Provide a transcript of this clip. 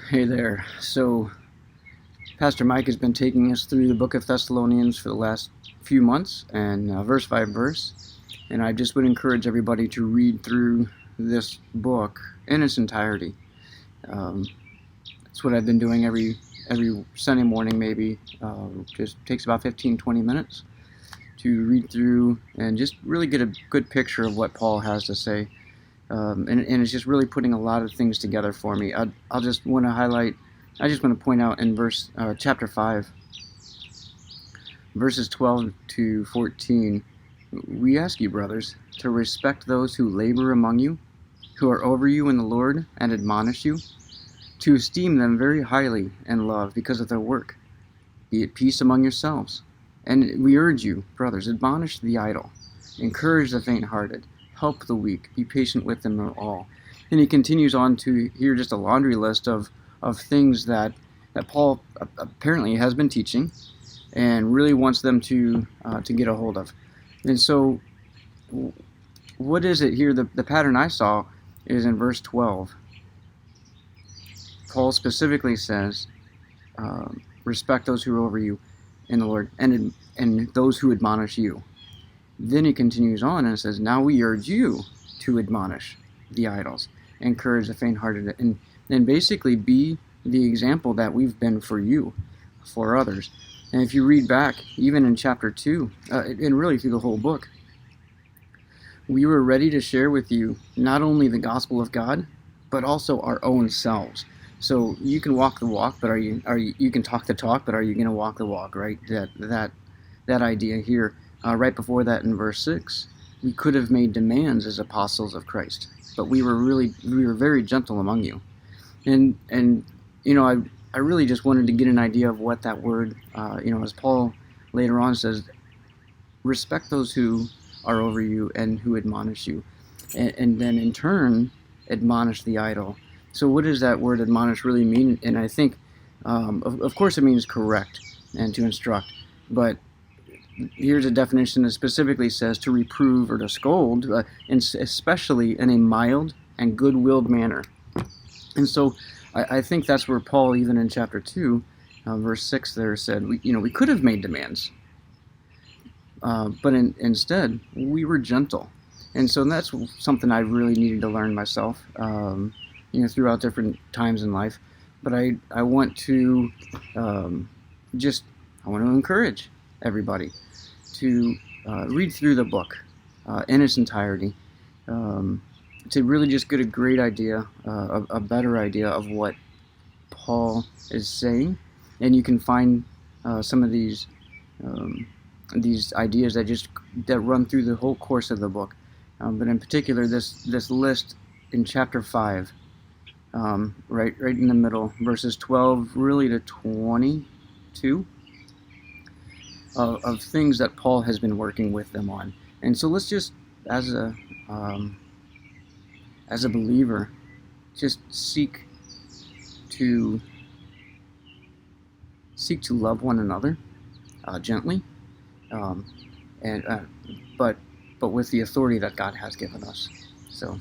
Hey there. So, Pastor Mike has been taking us through the book of Thessalonians for the last few months, and verse by verse. And I just would encourage everybody to read through this book in its entirety. That's what I've been doing every Sunday morning, maybe. Just takes about 15-20 minutes to read through and just really get a good picture of what Paul has to say. And it's just really putting a lot of things together for me. I'll just want to highlight, I just want to point out in chapter 5, verses 12 to 14, we ask you, brothers, to respect those who labor among you, who are over you in the Lord and admonish you, to esteem them very highly and love because of their work. Be at peace among yourselves. And we urge you, brothers, admonish the idle, encourage the faint-hearted, help the weak, be patient with them all. And he continues on to here just a laundry list of things that Paul apparently has been teaching and really wants them to get a hold of. And so what is it here? The pattern I saw is in verse 12. Paul specifically says, respect those who are over you in the Lord and those who admonish you. Then he continues on and says, now we urge you to admonish the idols, encourage the faint-hearted, and basically be the example that we've been for you, for others. And if you read back, even in chapter 2, and really through the whole book, we were ready to share with you not only the gospel of God, but also our own selves. So you can walk the walk, but you can talk the talk, but are you going to walk the walk, right? That idea here. Right before that in verse 6, we could have made demands as apostles of Christ, but we were very gentle among you. And I really just wanted to get an idea of what that word, as Paul later on says, respect those who are over you and who admonish you, and then in turn admonish the idle. So what does that word admonish really mean? And I think, of course it means correct and to instruct, but here's a definition that specifically says to reprove or to scold, especially in a mild and good-willed manner. And so I think that's where Paul, even in chapter 2, verse 6 there, said, we could have made demands, but instead we were gentle. And so that's something I really needed to learn myself, throughout different times in life. But I want to encourage everybody to read through the book in its entirety, to really just get a great idea, a better idea of what Paul is saying. And you can find some of these ideas that run through the whole course of the book. But in particular, this list in chapter 5, right in the middle, verses 12 really to 22. Of things that Paul has been working with them on. And so let's just, as a believer, just seek to love one another gently, but with the authority that God has given us. So